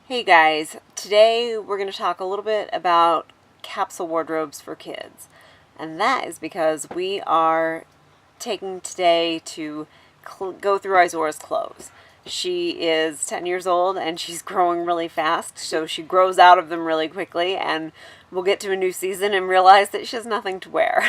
Hey guys, today we're going to talk a little bit about capsule wardrobes for kids. And that is because we are taking today to go through Izora's clothes. She is 10 years old and she's growing really fast, so she grows out of them really quickly, and we'll get to a new season and realize that she has nothing to wear.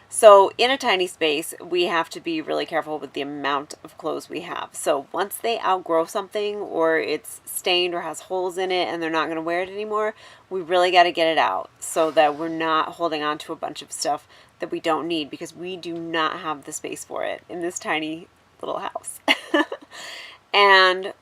So in a tiny space, we have to be really careful with the amount of clothes we have. So once they outgrow something, or it's stained or has holes in it and they're not going to wear it anymore, we really got to get it out so that we're not holding on to a bunch of stuff that we don't need, because we do not have the space for it in this tiny little house. And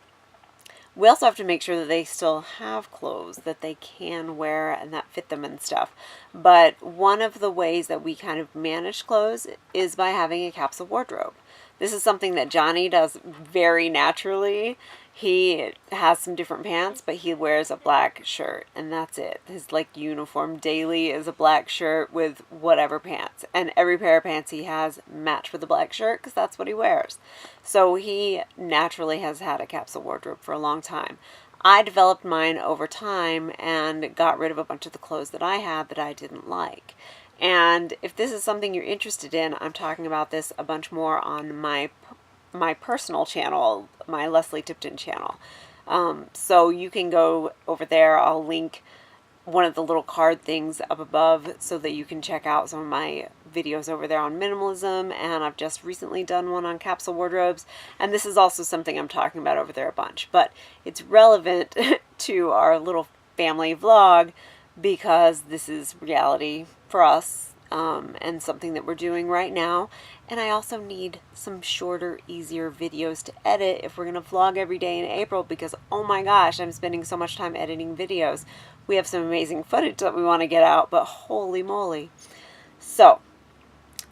we also have to make sure that they still have clothes that they can wear and that fit them and stuff. But one of the ways that we kind of manage clothes is by having a capsule wardrobe. This is something that Johnny does very naturally. He has some different pants, but he wears a black shirt, and that's it. His uniform daily is a black shirt with whatever pants, and every pair of pants he has match with the black shirt because that's what he wears. So he naturally has had a capsule wardrobe for a long time. I developed mine over time and got rid of a bunch of the clothes that I had that I didn't like. And if this is something you're interested in, I'm talking about this a bunch more on my personal channel, my Leslie Tipton channel. So you can go over there. I'll link one of the little card things up above so that you can check out some of my videos over there on minimalism, and I've just recently done one on capsule wardrobes, and this is also something I'm talking about over there a bunch, but it's relevant to our little family vlog because this is reality for us, and something that we're doing right now. And I also need some shorter, easier videos to edit if we're going to vlog every day in April, because oh my gosh, I'm spending so much time editing videos. We have some amazing footage that we want to get out, but holy moly. So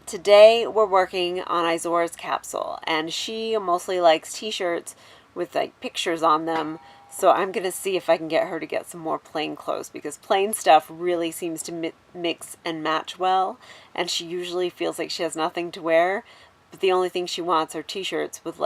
today we're working on Izora's capsule, and she mostly likes t-shirts with pictures on them. So I'm going to see if I can get her to get some more plain clothes, because plain stuff really seems to mix and match well, and she usually feels like she has nothing to wear, but the only thing she wants are t-shirts with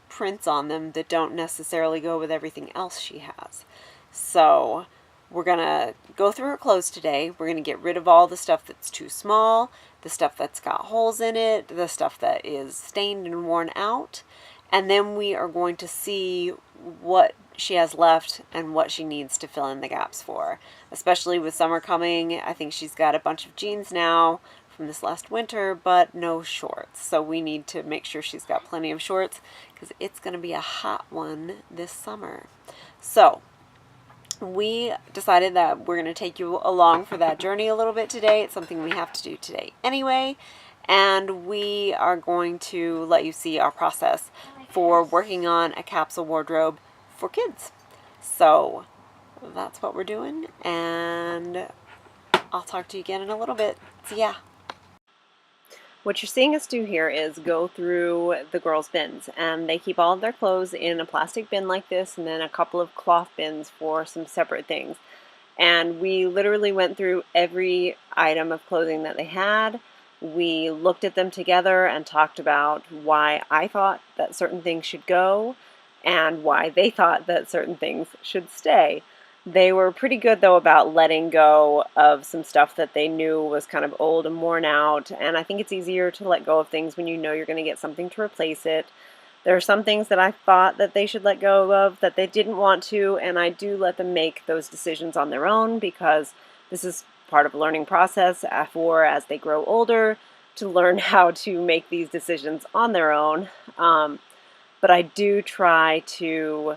prints on them that don't necessarily go with everything else she has. So we're going to go through her clothes today. We're going to get rid of all the stuff that's too small, the stuff that's got holes in it, the stuff that is stained and worn out, and then we are going to see what she has left and what she needs to fill in the gaps for. Especially with summer coming, I think she's got a bunch of jeans now from this last winter, but no shorts. So we need to make sure she's got plenty of shorts, because it's going to be a hot one this summer. So we decided that we're going to take you along for that journey a little bit today. It's something we have to do today anyway, and we are going to let you see our process for working on a capsule wardrobe for kids. So that's what we're doing, and I'll talk to you again in a little bit. See ya. What you're seeing us do here is go through the girls' bins, and they keep all of their clothes in a plastic bin like this, and then a couple of cloth bins for some separate things. And we literally went through every item of clothing that they had. We looked at them together and talked about why I thought that certain things should go and why they thought that certain things should stay. They were pretty good, though, about letting go of some stuff that they knew was kind of old and worn out, and I think it's easier to let go of things when you know you're going to get something to replace it. There are some things that I thought that they should let go of that they didn't want to, and I do let them make those decisions on their own, because this is part of a learning process for as they grow older to learn how to make these decisions on their own. But I do try to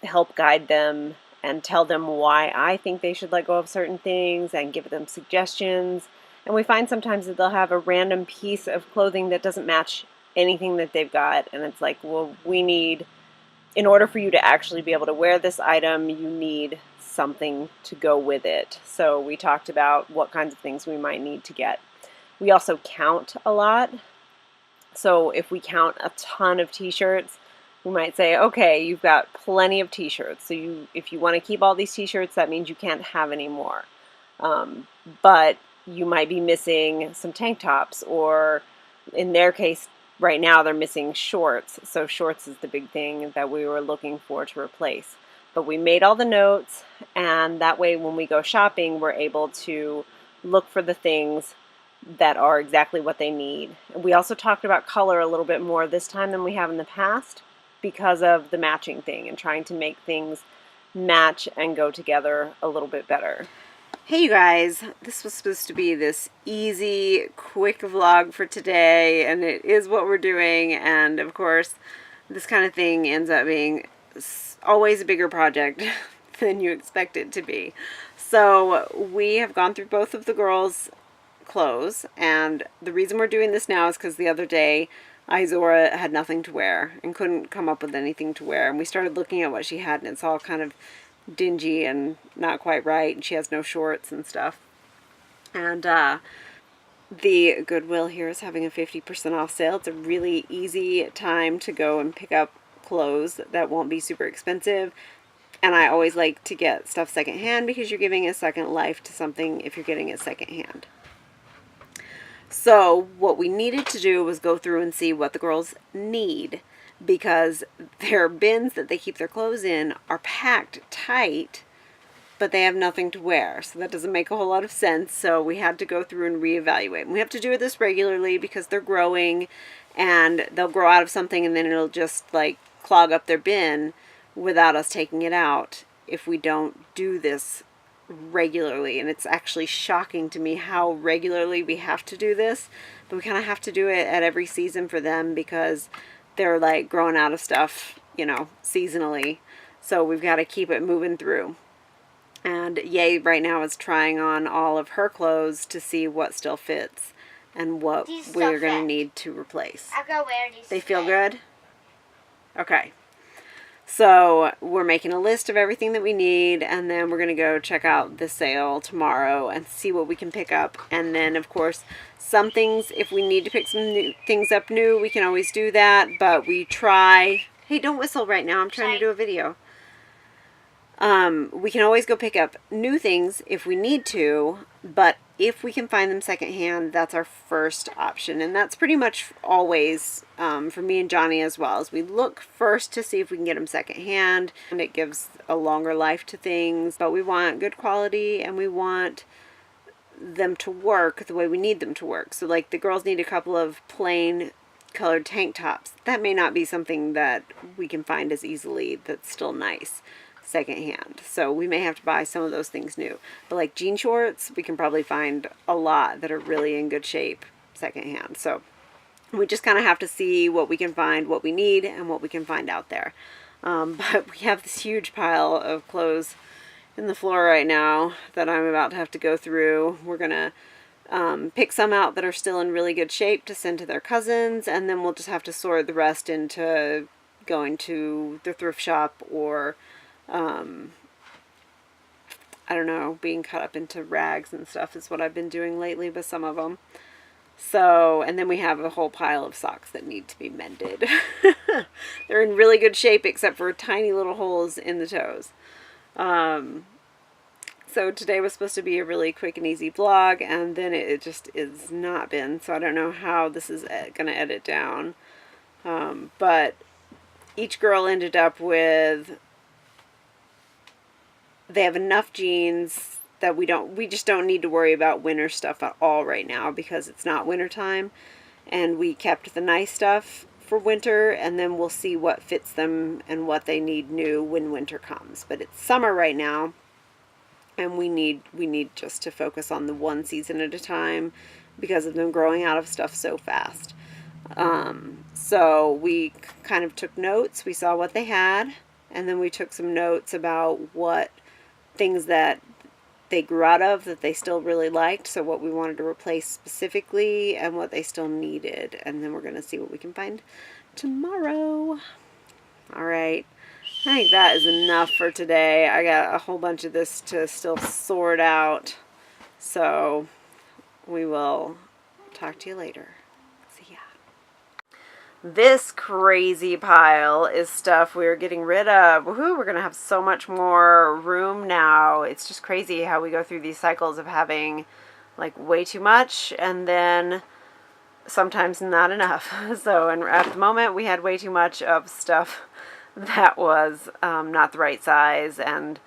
help guide them and tell them why I think they should let go of certain things and give them suggestions. And we find sometimes that they'll have a random piece of clothing that doesn't match anything that they've got, and it's like, well, we need, in order for you to actually be able to wear this item, you need something to go with it. So we talked about what kinds of things we might need to get. We also count a lot. So if we count a ton of t-shirts, we might say, okay, you've got plenty of t-shirts, so if you want to keep all these t-shirts, that means you can't have any more. But you might be missing some tank tops, or in their case, right now they're missing shorts. So shorts is the big thing that we were looking for to replace. But we made all the notes, and that way when we go shopping, we're able to look for the things that are exactly what they need. We also talked about color a little bit more this time than we have in the past because of the matching thing and trying to make things match and go together a little bit better. Hey you guys, this was supposed to be this easy, quick vlog for today, and it is what we're doing, and of course this kind of thing ends up being always a bigger project than you expect it to be. So we have gone through both of the girls' clothes, and the reason we're doing this now is because the other day Izora had nothing to wear and couldn't come up with anything to wear, and we started looking at what she had, and it's all kind of dingy and not quite right, and she has no shorts and stuff. And the Goodwill here is having a 50% off sale. It's a really easy time to go and pick up clothes that won't be super expensive. And I always like to get stuff secondhand because you're giving a second life to something if you're getting it secondhand. So what we needed to do was go through and see what the girls need, because their bins that they keep their clothes in are packed tight, but they have nothing to wear. So that doesn't make a whole lot of sense. So we had to go through and reevaluate. And we have to do this regularly because they're growing, and they'll grow out of something and then it'll just like clog up their bin without us taking it out if we don't do this regularly. And it's actually shocking to me how regularly we have to do this, but we kind of have to do it at every season for them because they're like growing out of stuff, you know, seasonally. So we've got to keep it moving through. And Ye right now is trying on all of her clothes to see what still fits and what we're going to need to replace. I'll go wear these. They feel good? Okay. So we're making a list of everything that we need, and then we're going to go check out the sale tomorrow and see what we can pick up. And then, of course, some things, if we need to pick some new things up new, we can always do that. But we try... Hey, don't whistle right now. I'm trying to do a video. We can always go pick up new things if we need to, but if we can find them secondhand, that's our first option. And that's pretty much always for me and Johnny as well, as we look first to see if we can get them secondhand, and it gives a longer life to things. But we want good quality, and we want them to work the way we need them to work. So like the girls need a couple of plain colored tank tops. That may not be something that we can find as easily that's still nice secondhand. So we may have to buy some of those things new. But like jean shorts, we can probably find a lot that are really in good shape secondhand. So we just kind of have to see what we can find, what we need, and what we can find out there. But we have this huge pile of clothes in the floor right now that I'm about to have to go through. We're going to pick some out that are still in really good shape to send to their cousins, and then we'll just have to sort the rest into going to the thrift shop or I don't know, being cut up into rags and stuff is what I've been doing lately with some of them. So, and then we have a whole pile of socks that need to be mended. They're in really good shape except for tiny little holes in the toes. So today was supposed to be a really quick and easy vlog, and then it just is not been. So I don't know how this is going to edit down. But each girl ended up with... They have enough jeans that we just don't need to worry about winter stuff at all right now because it's not winter time, and we kept the nice stuff for winter, and then we'll see what fits them and what they need new when winter comes. But it's summer right now, and we need just to focus on the one season at a time because of them growing out of stuff so fast. So we kind of took notes. We saw what they had, and then we took some notes about what things that they grew out of that they still really liked, so what we wanted to replace specifically and what they still needed, and then we're going to see what we can find tomorrow. Alright, I think that is enough for today. I got a whole bunch of this to still sort out, so we will talk to you later. See ya. This crazy pile is stuff we're getting rid of. Woohoo, we're going to have so much more room now. It's just crazy how we go through these cycles of having like way too much and then sometimes not enough. So, and at the moment we had way too much of stuff that was not the right size and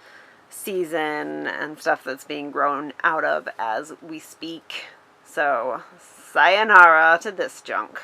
season and stuff that's being grown out of as we speak. So sayonara to this junk.